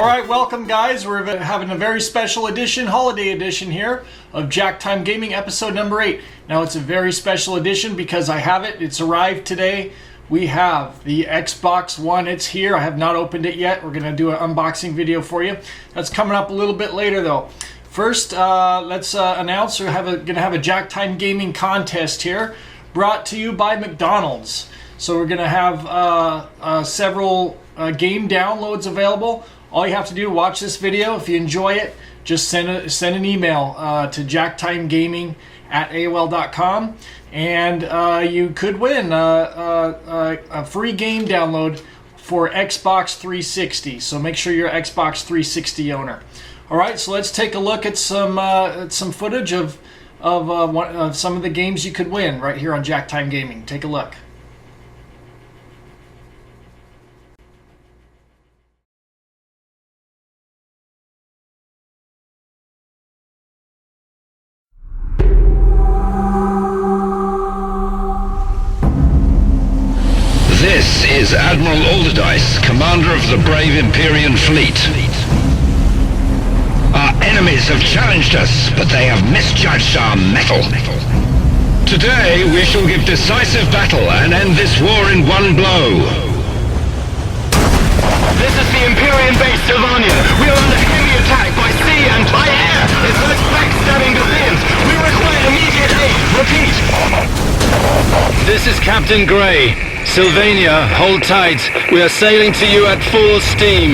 All right, welcome guys. We're having a very special edition, holiday edition here of Jack Time Gaming episode number 8. Now it's a very special edition because I have it. It's arrived today. We have the Xbox One. It's here. I have not opened it yet. We're going to do an unboxing video for you. That's coming up a little bit later though. First, let's announce we're going to have a Jack Time Gaming contest here brought to you by McDonald's. So we're going to have several game downloads available. All you have to do, watch this video. If you enjoy it, just send an email to jacktimegaming@aol.com, and you could win a free game download for Xbox 360. So make sure you're an Xbox 360 owner. All right, so let's take a look at some footage of some of the games you could win right here on Jack Time Gaming. Take a look. This is Admiral Alderdice, commander of the brave Imperian fleet. Our enemies have challenged us, but they have misjudged our mettle. Today we shall give decisive battle and end this war in one blow. This is the Imperian base, Sylvania. We are under heavy attack by sea and by air. It's those backstabbing Gothians. We require immediate aid. Repeat. This is Captain Gray. Sylvania, hold tight. We are sailing to you at full steam.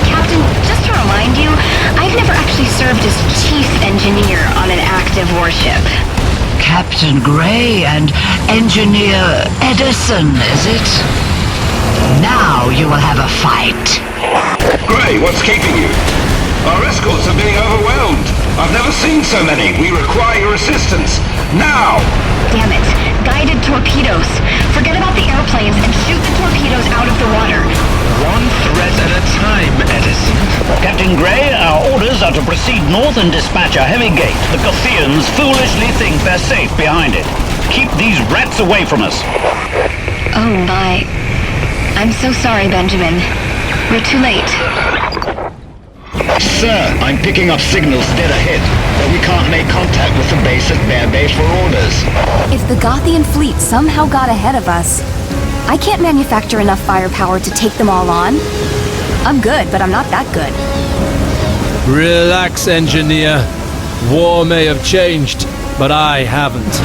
Captain, just to remind you, I've never actually served as chief engineer on an active warship. Captain Gray and Engineer Edison, is it? Now you will have a fight. Gray, what's keeping you? Our escorts are being overwhelmed. I've never seen so many. We require your assistance. Now! Damn it. Guided torpedoes. Forget about the airplanes and shoot the torpedoes out of the water. One threat at a time, Edison. Captain Gray, our orders are to proceed north and dispatch a heavy gate. The Gothians foolishly think they're safe behind it. Keep these rats away from us. Oh my. I'm so sorry, Benjamin. We're too late. Sir, I'm picking up signals dead ahead, but we can't make contact with the base at Bear Bay for orders. If the Gothian fleet somehow got ahead of us, I can't manufacture enough firepower to take them all on. I'm good, but I'm not that good. Relax, engineer. War may have changed, but I haven't.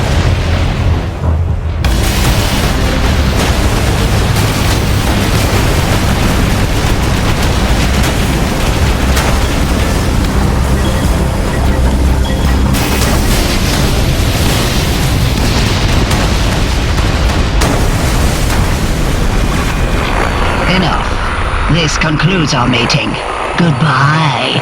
Enough. This concludes our meeting. Goodbye.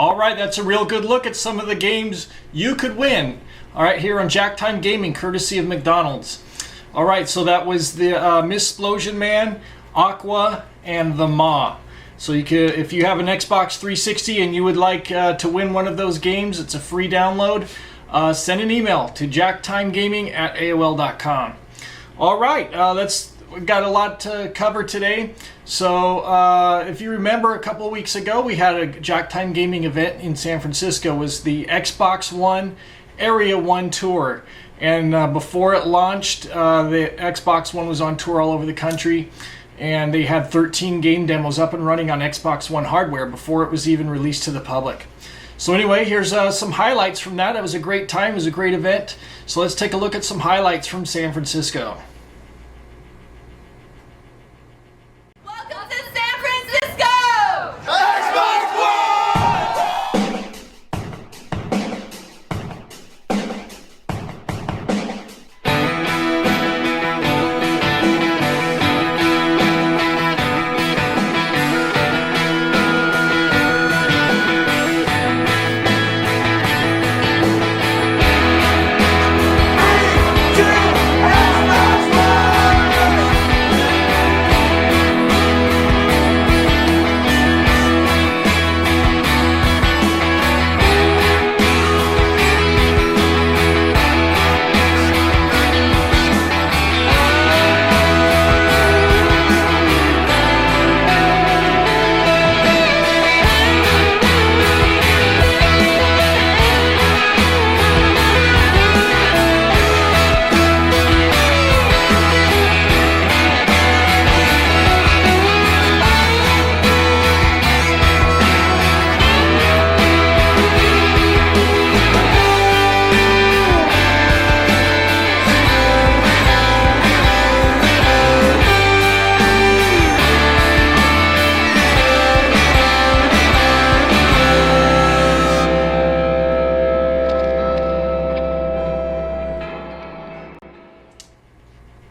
All right, that's a real good look at some of the games you could win. All right, here on Jack Time Gaming, courtesy of McDonald's. All right, so that was the Missplosion Man, Aqua, and the Ma. So you could, if you have an Xbox 360 and you would like to win one of those games, it's a free download. Send an email to jacktimegaming@aol.com. All right, we've got a lot to cover today. So if you remember, a couple of weeks ago, we had a Jack Time Gaming event in San Francisco. It was the Xbox One Area 1 tour. And before it launched, the Xbox One was on tour all over the country. And they had 13 game demos up and running on Xbox One hardware before it was even released to the public. So anyway, here's some highlights from that. It was a great time. It was a great event. So let's take a look at some highlights from San Francisco. Welcome to San Francisco!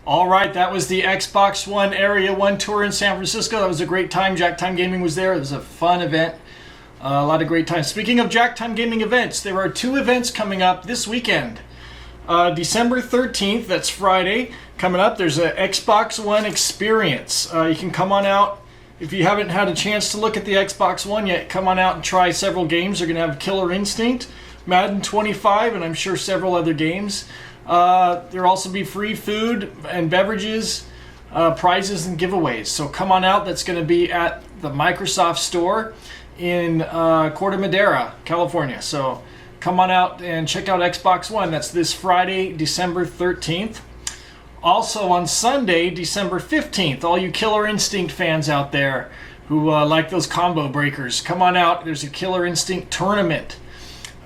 Alright, that was the Xbox One Area 1 tour in San Francisco. That was a great time. Jack Time Gaming was there. It was a fun event. A lot of great times. Speaking of Jack Time Gaming events, there are 2 events coming up this weekend. December 13th, that's Friday, coming up, there's an Xbox One experience. You can come on out. If you haven't had a chance to look at the Xbox One yet, come on out and try several games. They're going to have Killer Instinct, Madden 25, and I'm sure several other games. There'll also be free food and beverages, prizes and giveaways. So come on out. That's going to be at the Microsoft store in Corte Madera, California. So come on out and check out Xbox One. That's this Friday, December 13th. Also on Sunday, December 15th, all you Killer Instinct fans out there who like those combo breakers, come on out. There's a Killer Instinct tournament.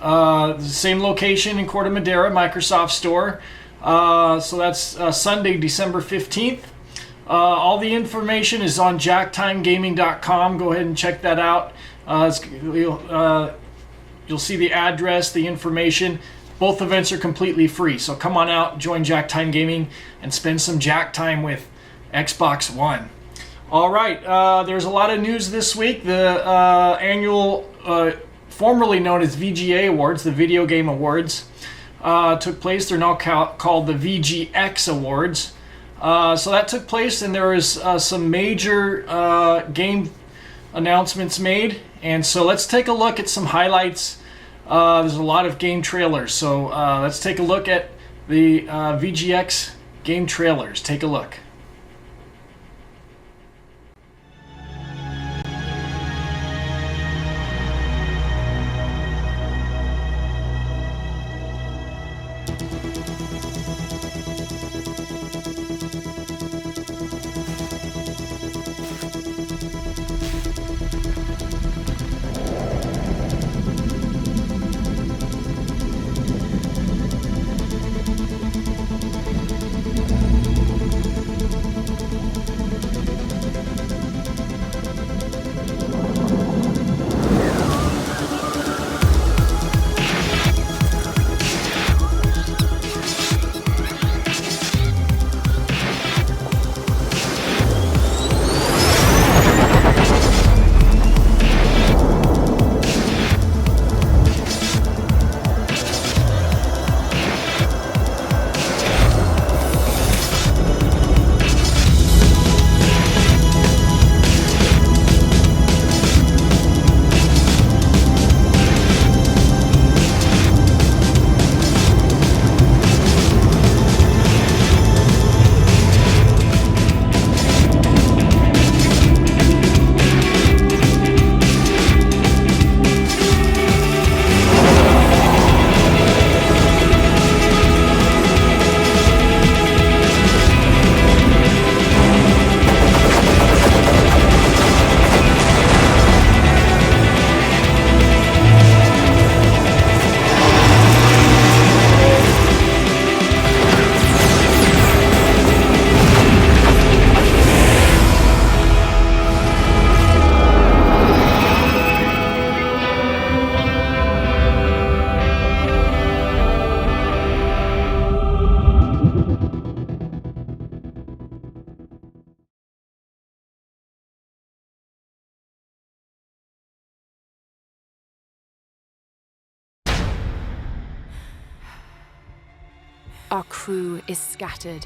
The same location in Corte Madera, Microsoft store. So that's Sunday, December 15th. All the information is on jacktimegaming.com. Go ahead and check that out. You'll see the address, the information. Both events are completely free. So come on out, join Jack Time Gaming, and spend some Jack time with Xbox One. All right, there's a lot of news this week. The annual formerly known as VGA Awards, the Video Game Awards, took place. They're now called the VGX Awards. So that took place, and there was some major game announcements made. And so let's take a look at some highlights. There's a lot of game trailers. So let's take a look at the VGX game trailers. Take a look. Our crew is scattered.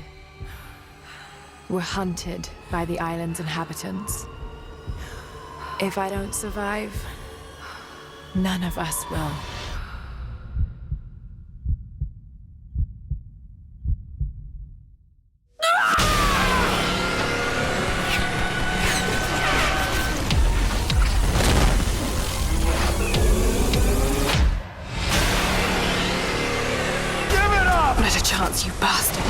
We're hunted by the island's inhabitants. If I don't survive, none of us will. Not a chance, you bastards.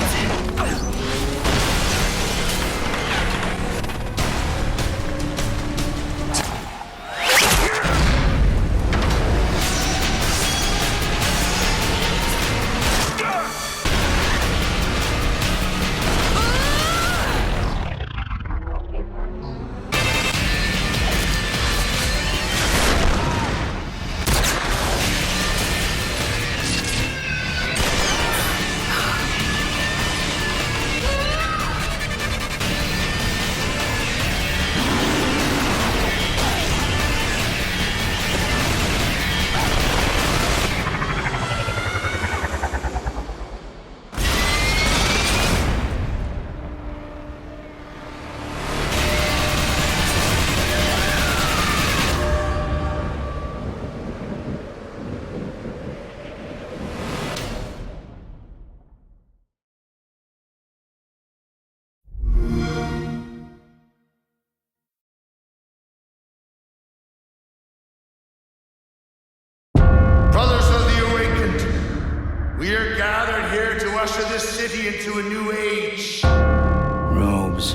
Brothers of the Awakened, we are gathered here to usher this city into a new age. Robes.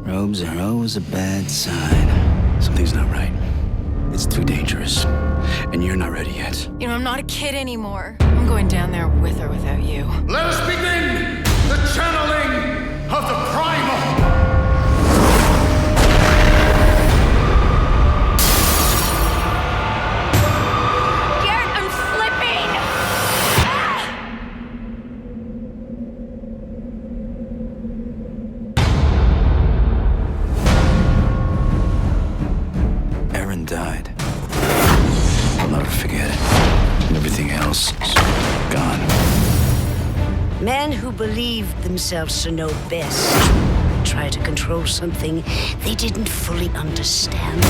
Robes are always a bad sign. Something's not right. It's too dangerous. And you're not ready yet. You know, I'm not a kid anymore. I'm going down there with or without you. Let us begin the channeling of the primal. Died. I'll never forget it. And everything else is gone. Men who believed themselves to know best try to control something they didn't fully understand.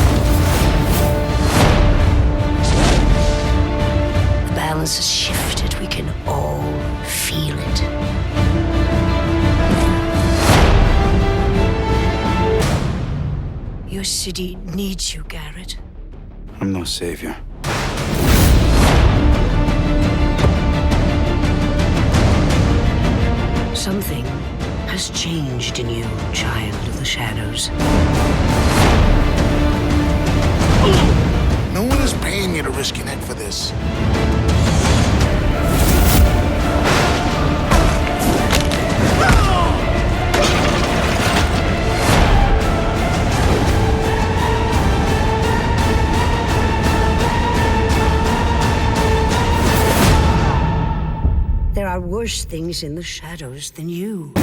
The balance has shifted. We can all feel it. Your city needs you, Garrett. I'm no savior. Something has changed in you, child of the shadows. No one is paying you to risk your neck for this. There are worse things in the shadows than you.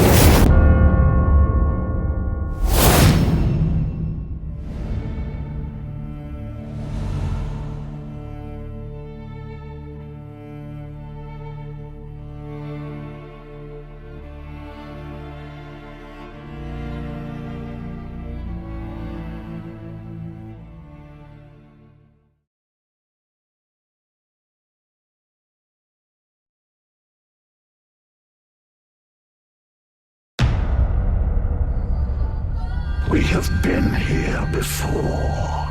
We have been here before.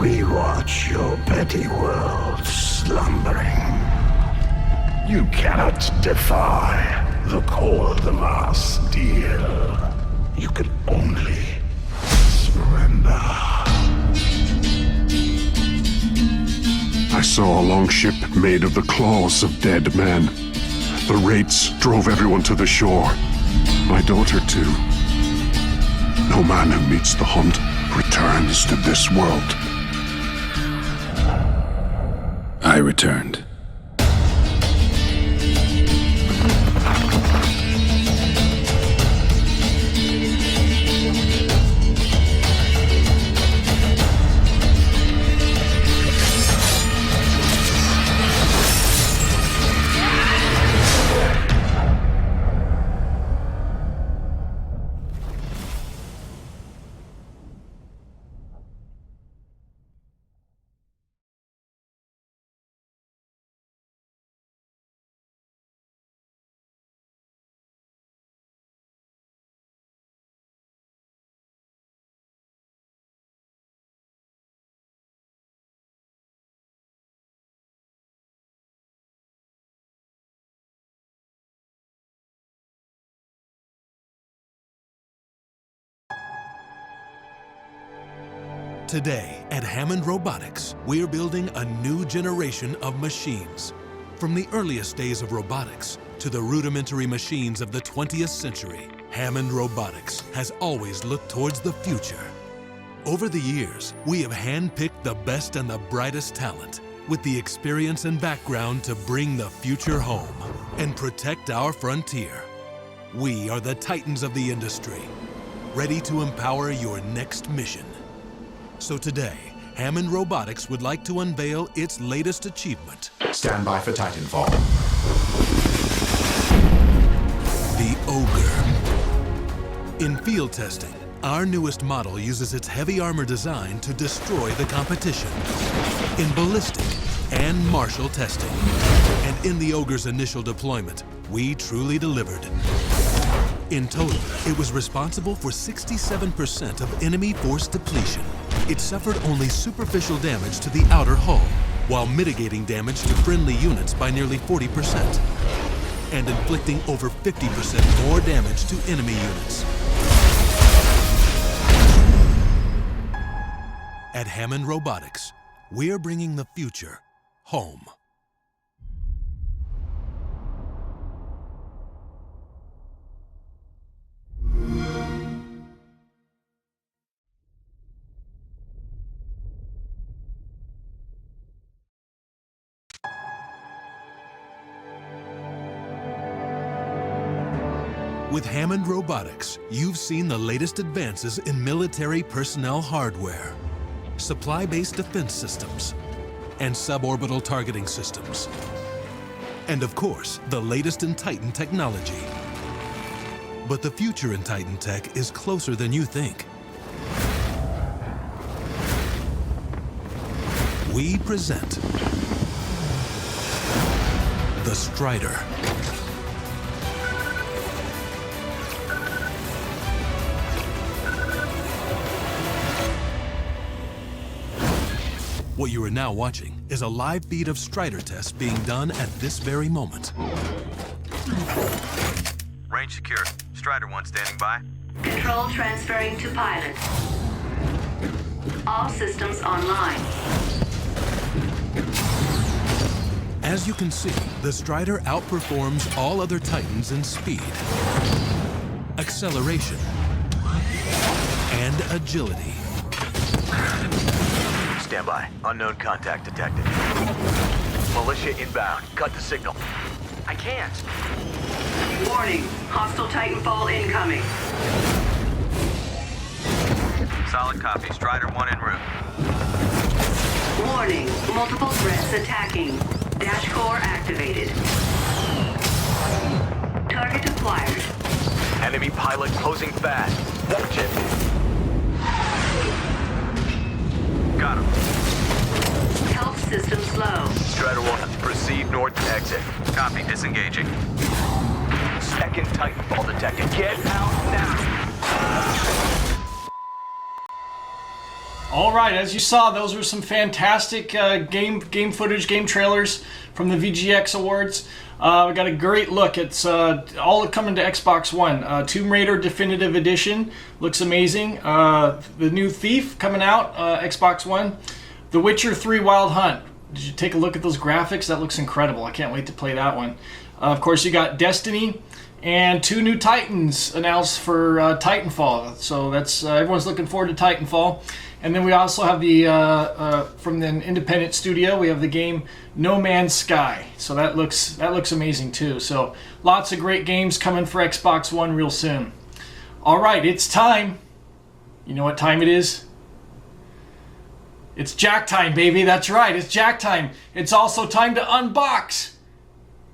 We watch your petty world slumbering. You cannot defy the call of the mass deal. You can only surrender. I saw a longship made of the claws of dead men. The wraiths drove everyone to the shore. My daughter, too. No man who meets the hunt returns to this world. I returned. Today at Hammond Robotics, we're building a new generation of machines. From the earliest days of robotics to the rudimentary machines of the 20th century, Hammond Robotics has always looked towards the future. Over the years, we have handpicked the best and the brightest talent with the experience and background to bring the future home and protect our frontier. We are the titans of the industry, ready to empower your next mission. So today, Hammond Robotics would like to unveil its latest achievement. Stand by for Titanfall. The Ogre. In field testing, our newest model uses its heavy armor design to destroy the competition. In ballistic and martial testing, and in the Ogre's initial deployment, we truly delivered. In total, it was responsible for 67% of enemy force depletion. It suffered only superficial damage to the outer hull, while mitigating damage to friendly units by nearly 40%, and inflicting over 50% more damage to enemy units. At Hammond Robotics, we're bringing the future home. With Hammond Robotics, you've seen the latest advances in military personnel hardware, supply-based defense systems, and suborbital targeting systems. And of course, the latest in Titan technology. But the future in Titan tech is closer than you think. We present the Strider. What you are now watching is a live feed of Strider tests being done at this very moment. Range secure. Strider 1 standing by. Control transferring to pilot. All systems online. As you can see, the Strider outperforms all other Titans in speed, acceleration, and agility. Stand by. Unknown contact detected. Militia inbound. Cut the signal. I can't. Warning. Hostile Titanfall incoming. Solid copy. Strider 1 en route. Warning. Multiple threats attacking. Dash core activated. Target acquired. Enemy pilot closing fast. Watch it. Got him. Health system slow. Strider 1, proceed north to exit. Copy, disengaging. Second Titanfall detected. Get out now. All right, as you saw, those were some fantastic game footage, game trailers from the VGX Awards. We got a great look. It's all coming to Xbox One. Tomb Raider Definitive Edition looks amazing. The new Thief coming out, Xbox One. The Witcher 3 Wild Hunt. Did you take a look at those graphics? That looks incredible. I can't wait to play that one. Of course, you got Destiny and 2 new Titans announced for Titanfall. So that's everyone's looking forward to Titanfall. And then we also have the from the independent studio, we have the game No Man's Sky. So that looks amazing too. So lots of great games coming for Xbox One real soon. All right, it's time. You know what time it is? It's Jack time, baby. That's right, it's Jack time. It's also time to unbox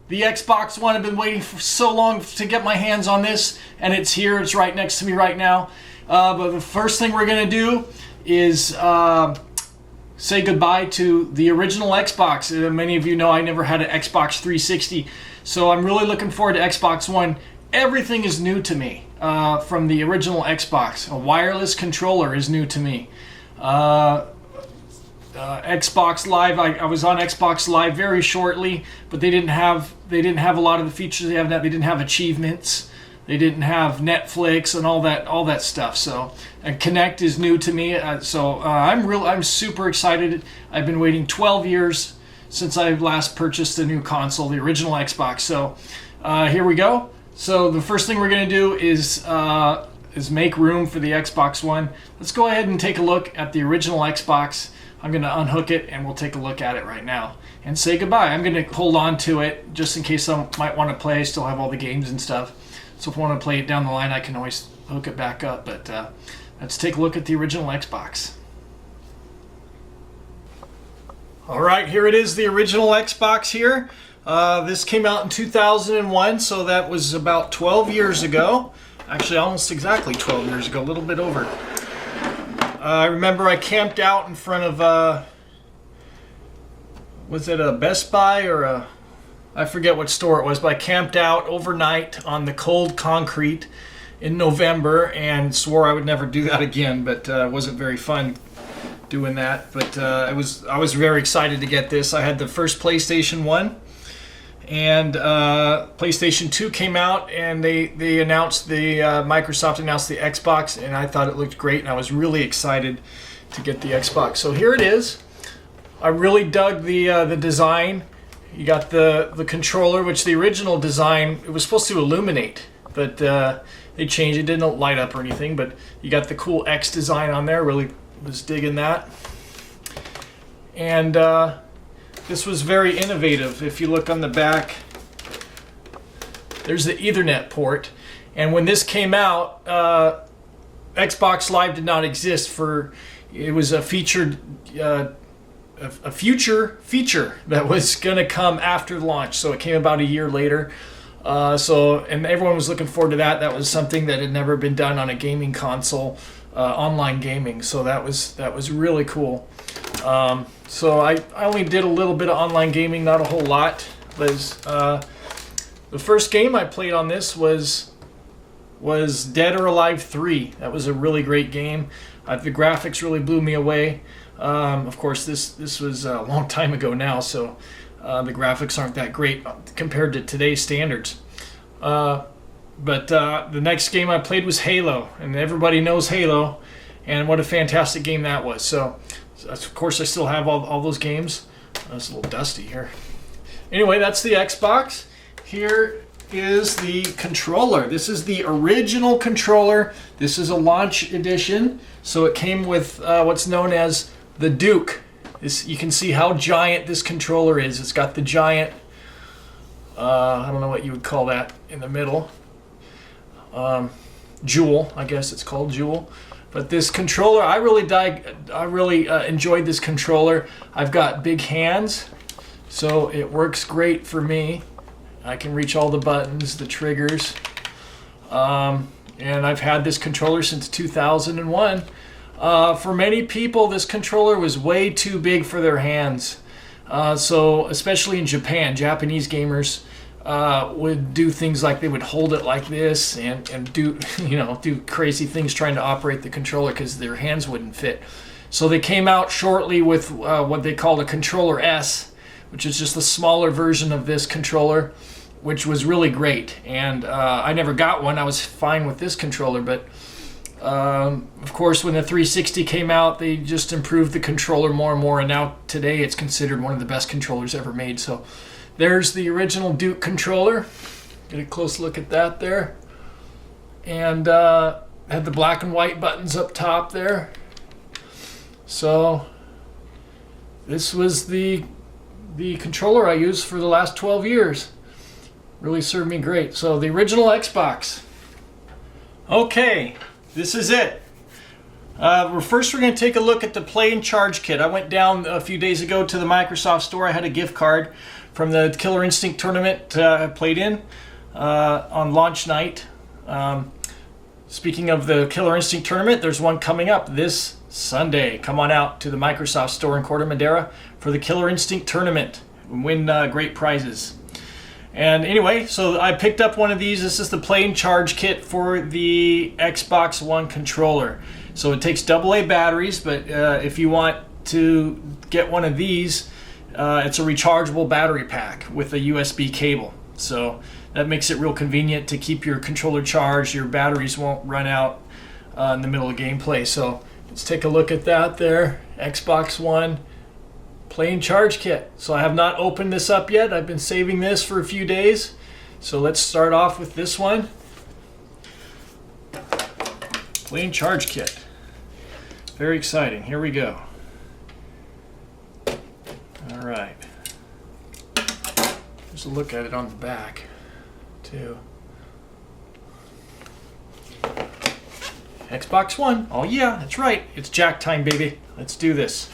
the Xbox One. I've been waiting for so long to get my hands on this, and it's here. It's right next to me right now. But the first thing we're gonna do is say goodbye to the original Xbox. Many of you know I never had an Xbox 360, so I'm really looking forward to Xbox One. Everything is new to me from the original Xbox. A wireless controller is new to me. Xbox Live, I was on Xbox Live very shortly, but they didn't have a lot of the features they have now. They didn't have achievements. They didn't have Netflix and all that stuff. So, and Kinect is new to me. I'm super excited. I've been waiting 12 years since I last purchased a new console, the original Xbox. So, here we go. So the first thing we're gonna do is make room for the Xbox One. Let's go ahead and take a look at the original Xbox. I'm gonna unhook it and we'll take a look at it right now and say goodbye. I'm gonna hold on to it just in case I might want to play. I still have all the games and stuff. So if I want to play it down the line, I can always hook it back up. But let's take a look at the original Xbox. All right, here it is, the original Xbox here. This came out in 2001, so that was about 12 years ago. Actually, almost exactly 12 years ago, a little bit over. I remember I camped out in front of, was it a Best Buy or I forget what store it was, but I camped out overnight on the cold concrete in November and swore I would never do that again, but it wasn't very fun doing that. But I was very excited to get this. I had the first PlayStation 1, and PlayStation 2 came out, and they announced Microsoft announced the Xbox, and I thought it looked great, and I was really excited to get the Xbox. So here it is. I really dug the design. You got the controller, which the original design, it was supposed to illuminate, but they changed it. It didn't light up or anything, but you got the cool X design on there. Really was digging that. And this was very innovative. If you look on the back, there's the Ethernet port. And when this came out, Xbox Live did not exist. It was a featured a future feature that was going to come after launch, so it came about a year later. And everyone was looking forward to that. That was something that had never been done on a gaming console, online gaming. So that was really cool. So I only did a little bit of online gaming, not a whole lot. The first game I played on this was Dead or Alive 3. That was a really great game. The graphics really blew me away. Of course, this was a long time ago now, so the graphics aren't that great compared to today's standards. But the next game I played was Halo, and everybody knows Halo, and what a fantastic game that was. So of course, I still have all those games. It's a little dusty here. Anyway, that's the Xbox. Here is the controller. This is the original controller. This is a launch edition, so it came with what's known as the Duke. You can see how giant this controller is. It's got the giant, I don't know what you would call that in the middle. Jewel, I guess it's called Jewel. But this controller, I really enjoyed this controller. I've got big hands, so it works great for me. I can reach all the buttons, the triggers. And I've had this controller since 2001. For many people, this controller was way too big for their hands. So especially in Japan, Japanese gamers would do things like they would hold it like this and do crazy things trying to operate the controller because their hands wouldn't fit. So they came out shortly with what they called a controller S, which is just a smaller version of this controller, which was really great. And I never got one. I was fine with this controller, but of course, when the 360 came out, they just improved the controller more and more, and now today it's considered one of the best controllers ever made. So there's the original Duke controller. Get a close look at that there. And had the black and white buttons up top there. So this was the controller I used for the last 12 years. Really served me great. So the original Xbox. Okay. This is it. First, we're going to take a look at the Play and Charge kit. I went down a few days ago to the Microsoft store. I had a gift card from the Killer Instinct tournament I played in on launch night. Speaking of the Killer Instinct tournament, there's one coming up this Sunday. Come on out to the Microsoft store in Corte Madera for the Killer Instinct tournament and win great prizes. And anyway, so I picked up one of these. This is the Play and Charge kit for the Xbox One controller. So it takes AA batteries, but if you want to get one of these, it's a rechargeable battery pack with a USB cable. So that makes it real convenient to keep your controller charged. Your batteries won't run out in the middle of gameplay. So let's take a look at that there. Xbox One plain charge kit. So I have not opened this up yet. I've been saving this for a few days. So let's start off with this one. Plain charge kit. Very exciting. Here we go. All right. Just a look at it on the back, too. Xbox One. Oh yeah, that's right. It's Jack time, baby. Let's do this.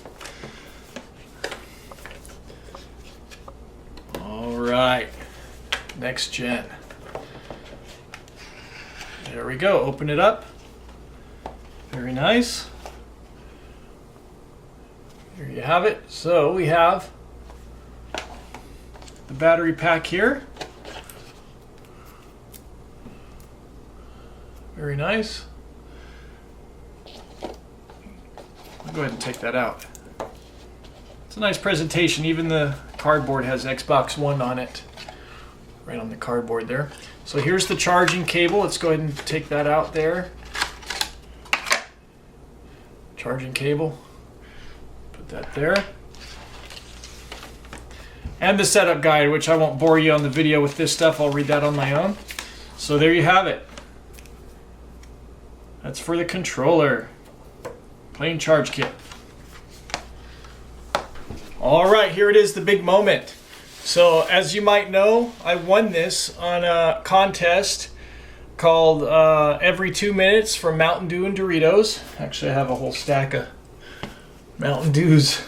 All right. Next gen. There we go. Open it up. Very nice. Here you have it. So we have the battery pack here. Very nice. I'll go ahead and take that out. It's a nice presentation. Even the cardboard has Xbox One on it. Right on the cardboard there. So here's the charging cable. Let's go ahead and take that out there. Charging cable. Put that there. And the setup guide, which I won't bore you on the video with this stuff. I'll read that on my own. So there you have it. That's for the controller. Plain charge kit. All right, here it is, the big moment. So as you might know, I won this on a contest called Every 2 Minutes from Mountain Dew and Doritos. Actually, I have a whole stack of Mountain Dews.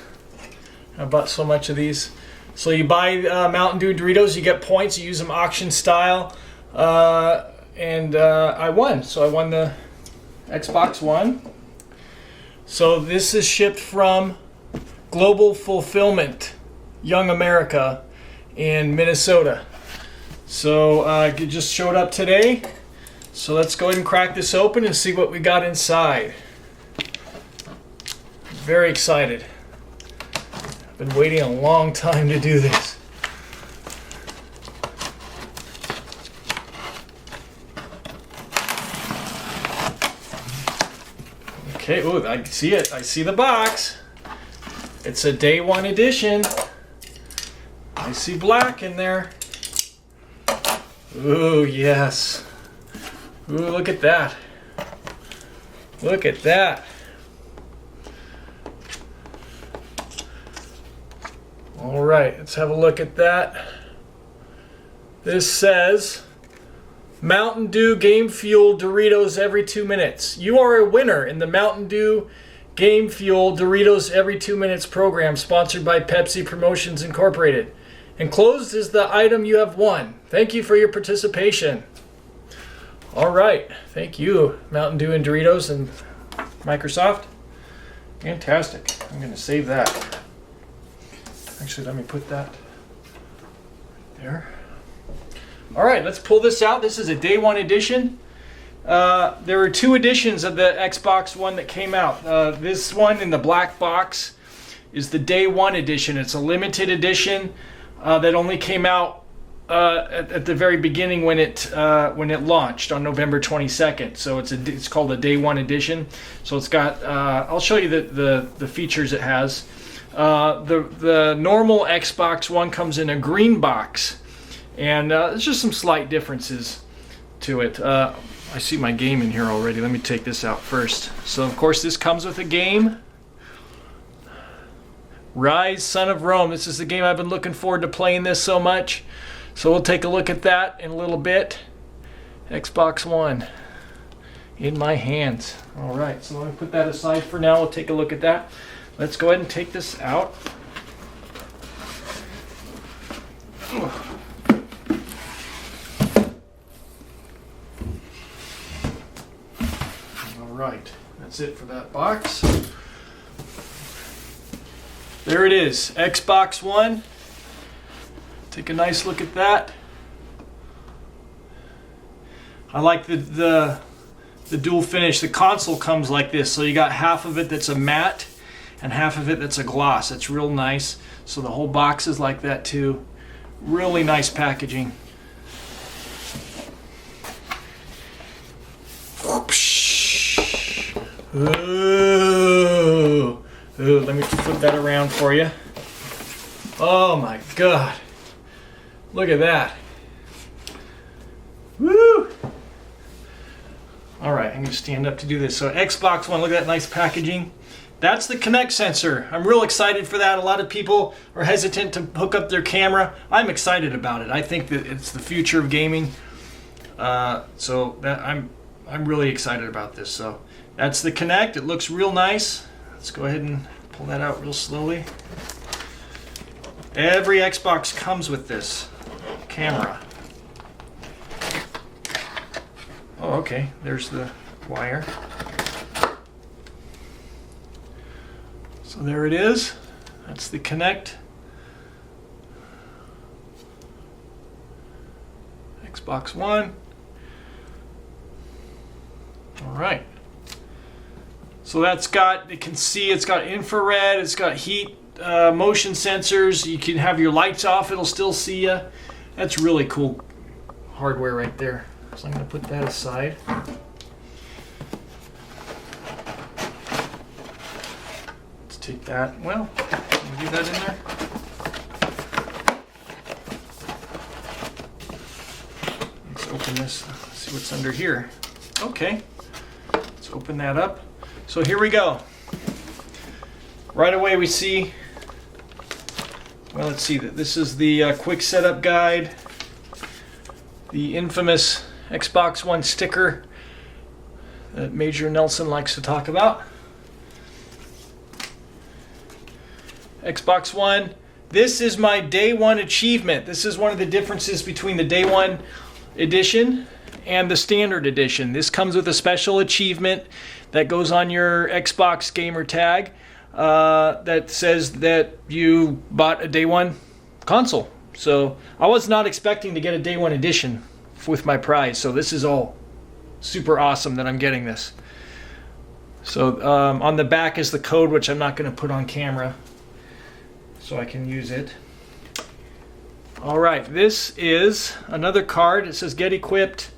I bought so much of these. So you buy Mountain Dew and Doritos, you get points, you use them auction style. And I won. So I won the Xbox One. So this is shipped from Global Fulfillment, Young America in Minnesota. So it just showed up today. So let's go ahead and crack this open and see what we got inside. Very excited. I've been waiting a long time to do this. Okay, ooh, I see it. I see the box. It's a day one edition. I see black in there. Ooh, yes. Ooh, look at that. Look at that. All right, let's have a look at that. This says, Mountain Dew Game Fuel Doritos every 2 minutes. You are a winner in the Mountain Dew Game Fuel Doritos every 2 minutes program, sponsored by Pepsi Promotions Incorporated. Enclosed is the item you have won. Thank you for your participation. All right, thank you, Mountain Dew and Doritos and Microsoft. Fantastic. I'm going to save that. Actually, let me put that there. All right, let's pull this out. This is a day one edition. There were 2 editions of the Xbox One that came out. This one in the black box is the day one edition. It's a limited edition that only came out at the very beginning when it launched on November 22nd. So it's called a day one edition. So it's got I'll show you the features it has. The normal Xbox One comes in a green box, and there's just some slight differences to it. I see my game in here already. Let me take this out first. So of course this comes with a game. Rise, Son of Rome. This is the game I've been looking forward to playing this so much. So we'll take a look at that in a little bit. Xbox One in my hands. All right, so let me put that aside for now. We'll take a look at that. Let's go ahead and take this out. All right, that's it for that box. There it is, Xbox One. Take a nice look at that. I like the dual finish. The console comes like this, so you got half of it that's a matte and half of it that's a gloss. It's real nice. So the whole box is like that too. Really nice packaging. Ooh. Ooh, let me flip that around for you. Oh my God. Look at that. Woo! Alright, I'm going to stand up to do this. So Xbox One, look at that nice packaging. That's the Kinect sensor. I'm real excited for that. A lot of people are hesitant to hook up their camera. I'm excited about it. I think that it's the future of gaming. So that I'm really excited about this. So that's the Kinect. It looks real nice. Let's go ahead and pull that out real slowly. Every Xbox comes with this camera. Oh, okay. There's the wire. So there it is. That's the Kinect. Xbox One. All right. So that's got, you can see it's got infrared, it's got heat, motion sensors. You can have your lights off, it'll still see you. That's really cool hardware right there. So I'm going to put that aside. Let's take that. Well, can we do that in there? Let's open this. See what's under here. Okay. Let's open that up. So here we go. Right away we see, well, let's see, this is the quick setup guide, the infamous Xbox One sticker that Major Nelson likes to talk about. Xbox One, this is my day one achievement. This is one of the differences between the day one edition and the standard edition. This comes with a special achievement that goes on your Xbox gamer tag that says that you bought a day one console. So I was not expecting to get a day one edition with my prize. So this is all super awesome that I'm getting this. So on the back is the code, which I'm not going to put on camera so I can use it. All right, this is another card. It says get equipped,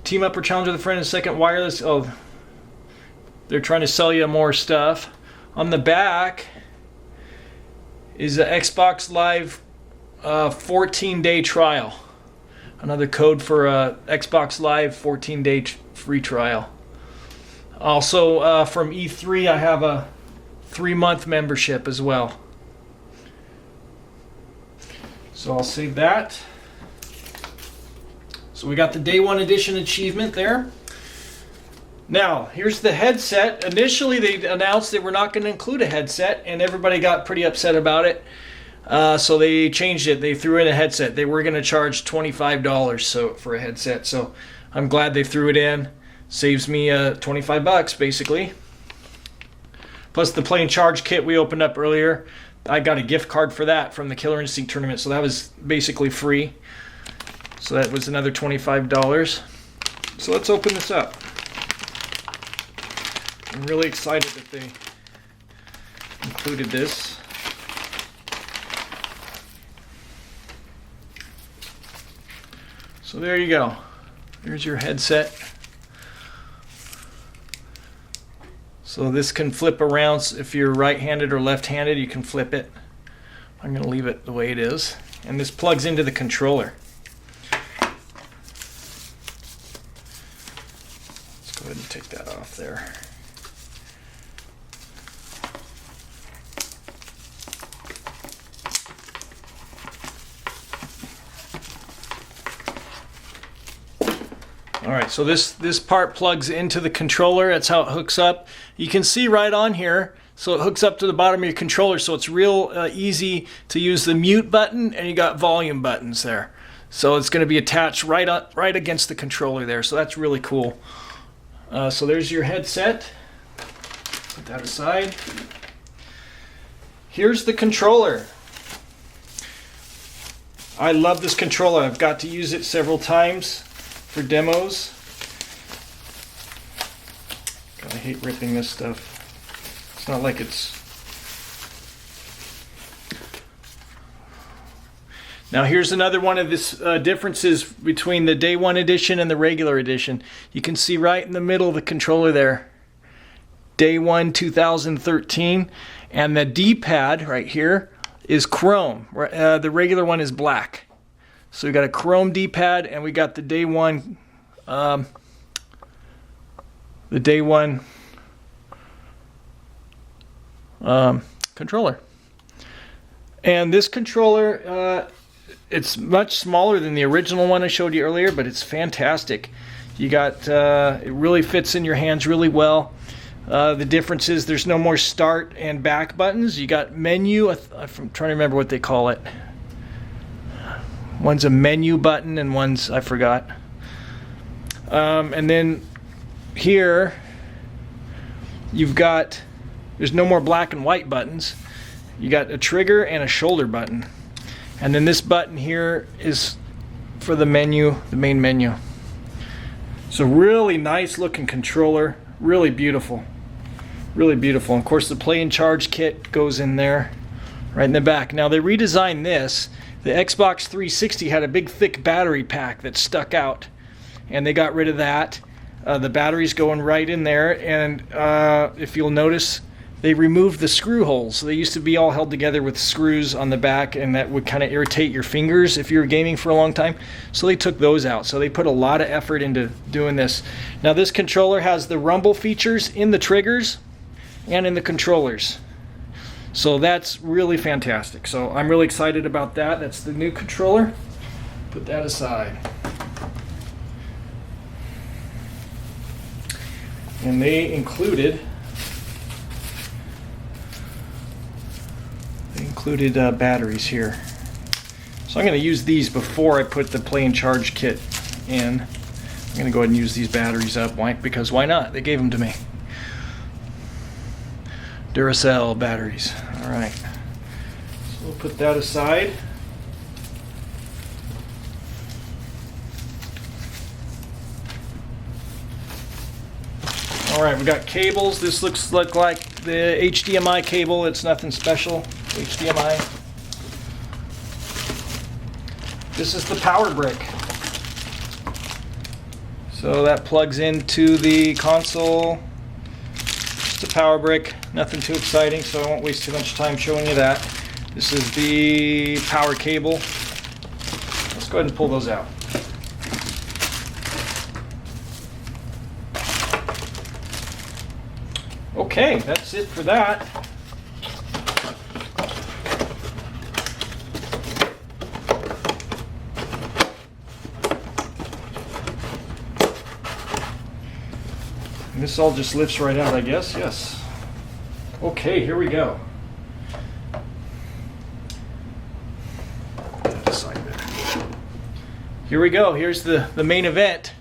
team up or challenge with a friend, and second wireless. Oh, they're trying to sell you more stuff. On the back is the Xbox Live 14-day trial. Another code for a Xbox Live 14-day free trial. Also from E3, I have a 3-month membership as well. So I'll save that. So we got the day one edition achievement there. Now, here's the headset. Initially, they announced they were not going to include a headset, and everybody got pretty upset about it. So they changed it. They threw in a headset. They were going to charge $25 for a headset. So I'm glad they threw it in. Saves me $25 basically. Plus the plain charge kit we opened up earlier. I got a gift card for that from the Killer Instinct tournament. So that was basically free. So that was another $25. So let's open this up. I'm really excited that they included this. So there you go. Here's your headset. So this can flip around. If you're right-handed or left-handed, you can flip it. I'm going to leave it the way it is. And this plugs into the controller. Let's go ahead and take that off there. Alright, so this part plugs into the controller. That's how it hooks up. You can see right on here, so it hooks up to the bottom of your controller, so it's real easy to use the mute button, and you got volume buttons there. So it's going to be attached right against the controller there, so that's really cool. So there's your headset. Put that aside. Here's the controller. I love this controller. I've got to use it several times for demos. God, I hate ripping this stuff. It's not like it's... Now here's another one of the differences between the Day 1 edition and the regular edition. You can see right in the middle of the controller there, Day 1 2013. And the D-pad right here is chrome. The regular one is black. So we got a chrome D-pad, and we got the Day 1 controller. And this controller, it's much smaller than the original one I showed you earlier, but it's fantastic. You got it really fits in your hands really well. The difference is there's no more start and back buttons. You got menu. I'm trying to remember what they call it. One's a menu button and one's, I forgot. And then here you've got, there's no more black and white buttons. You got a trigger and a shoulder button. And then this button here is for the menu, the main menu. So really nice looking controller, really beautiful. Really beautiful. And of course the play and charge kit goes in there right in the back. Now they redesigned this. The Xbox 360 had a big thick battery pack that stuck out, and they got rid of that. The battery's going right in there, and if you'll notice, they removed the screw holes. They used to be all held together with screws on the back, and that would kind of irritate your fingers if you were gaming for a long time. So they took those out. So they put a lot of effort into doing this. Now this controller has the rumble features in the triggers and in the controllers. So that's really fantastic. So I'm really excited about that. That's the new controller. Put that aside. And they included batteries here. So I'm going to use these before I put the play and charge kit in. I'm going to go ahead and use these batteries up. Why? Because why not? They gave them to me. Duracell batteries. All right. So we'll put that aside. All right, we got cables. This looks like the HDMI cable. It's nothing special. HDMI. This is the power brick. So that plugs into the console. It's a power brick. Nothing too exciting, so I won't waste too much time showing you that. This is the power cable. Let's go ahead and pull those out. Okay, that's it for that. And this all just lifts right out, I guess. Yes. Okay, here we go. Here we go. Here's the main event.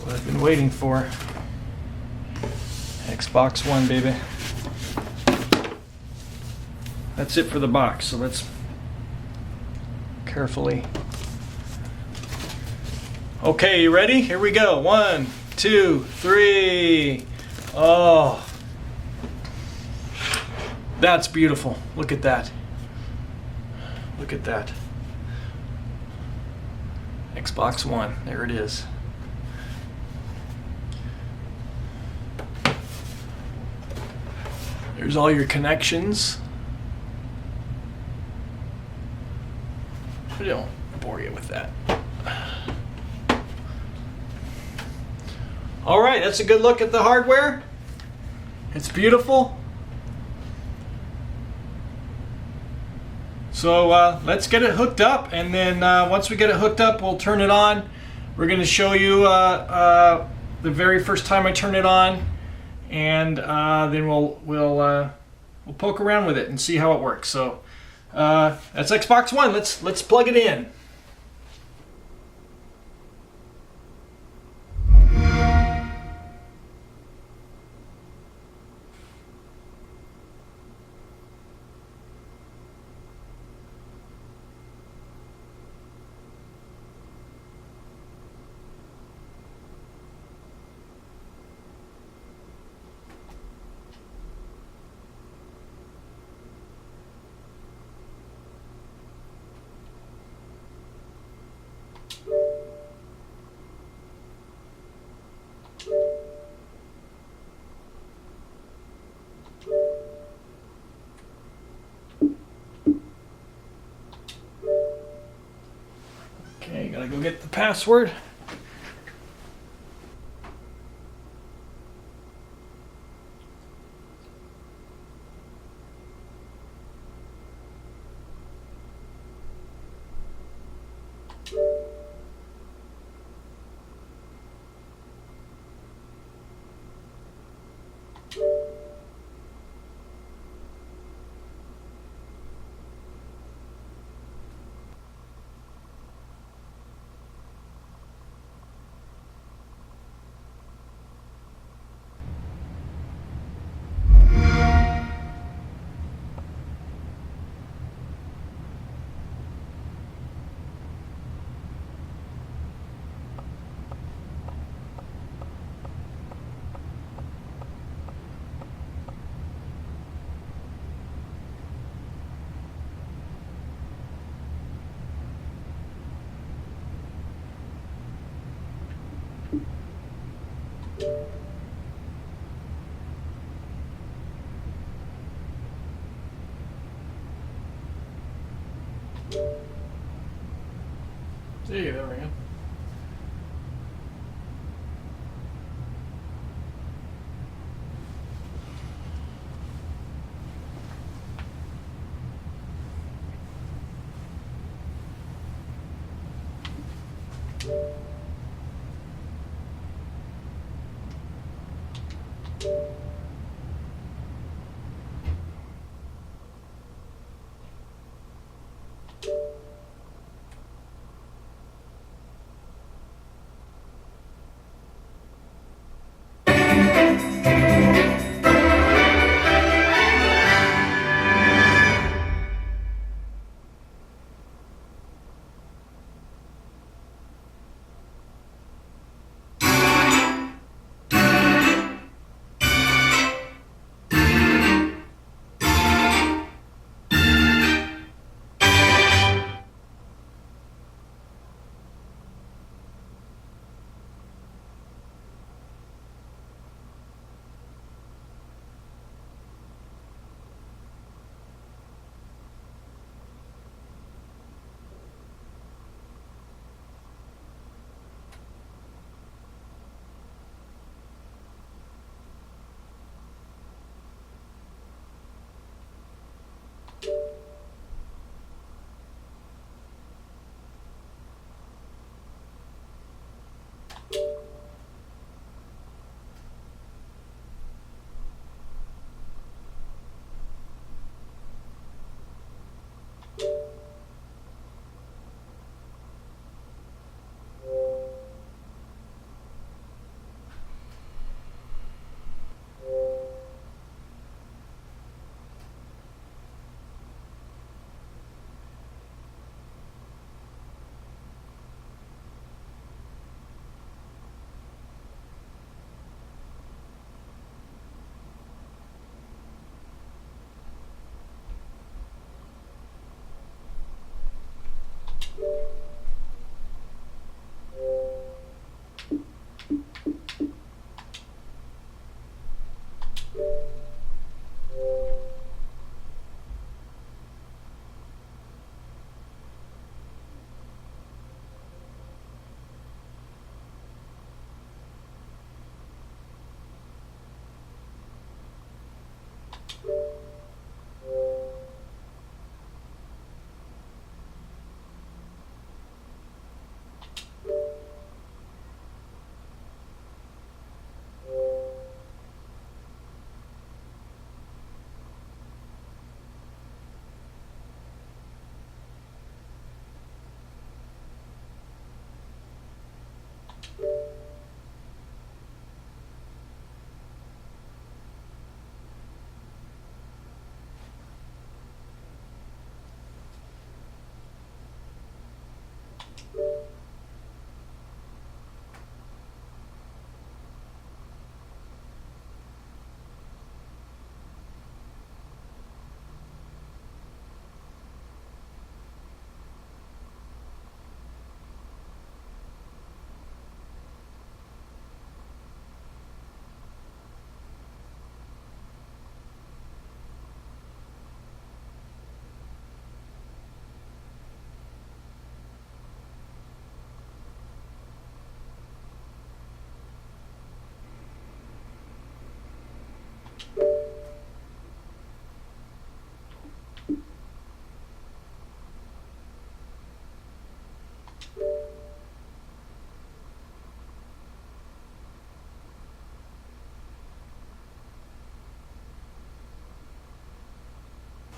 I've been waiting for. Xbox One, baby. That's it for the box, so let's carefully. Okay, you ready? Here we go. 1, 2, 3. Oh, that's beautiful. Look at that. Look at that. Xbox One. There it is. There's all your connections. I don't bore you with that. All right, that's a good look at the hardware. It's beautiful. So let's get it hooked up, and then once we get it hooked up, we'll turn it on. We're going to show you the very first time I turn it on, and then we'll poke around with it and see how it works. So that's Xbox One. Let's plug it in. password. See, there we go.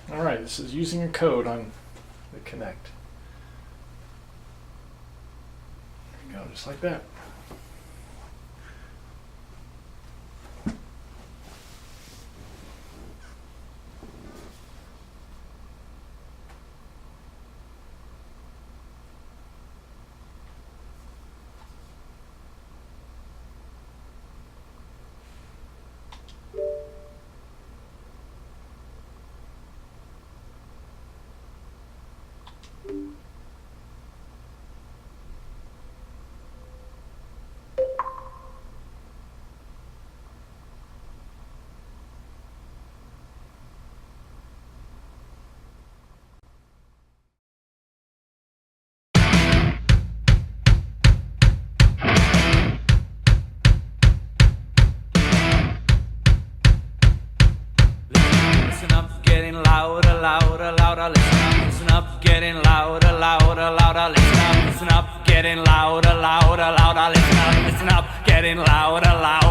Alright, this is using a code on the Connect. There you go, just like that. Listen up, getting louder, louder, louder. Listen up, getting louder, louder, louder. Listen up, getting louder, louder, louder. Listen up, getting louder, louder.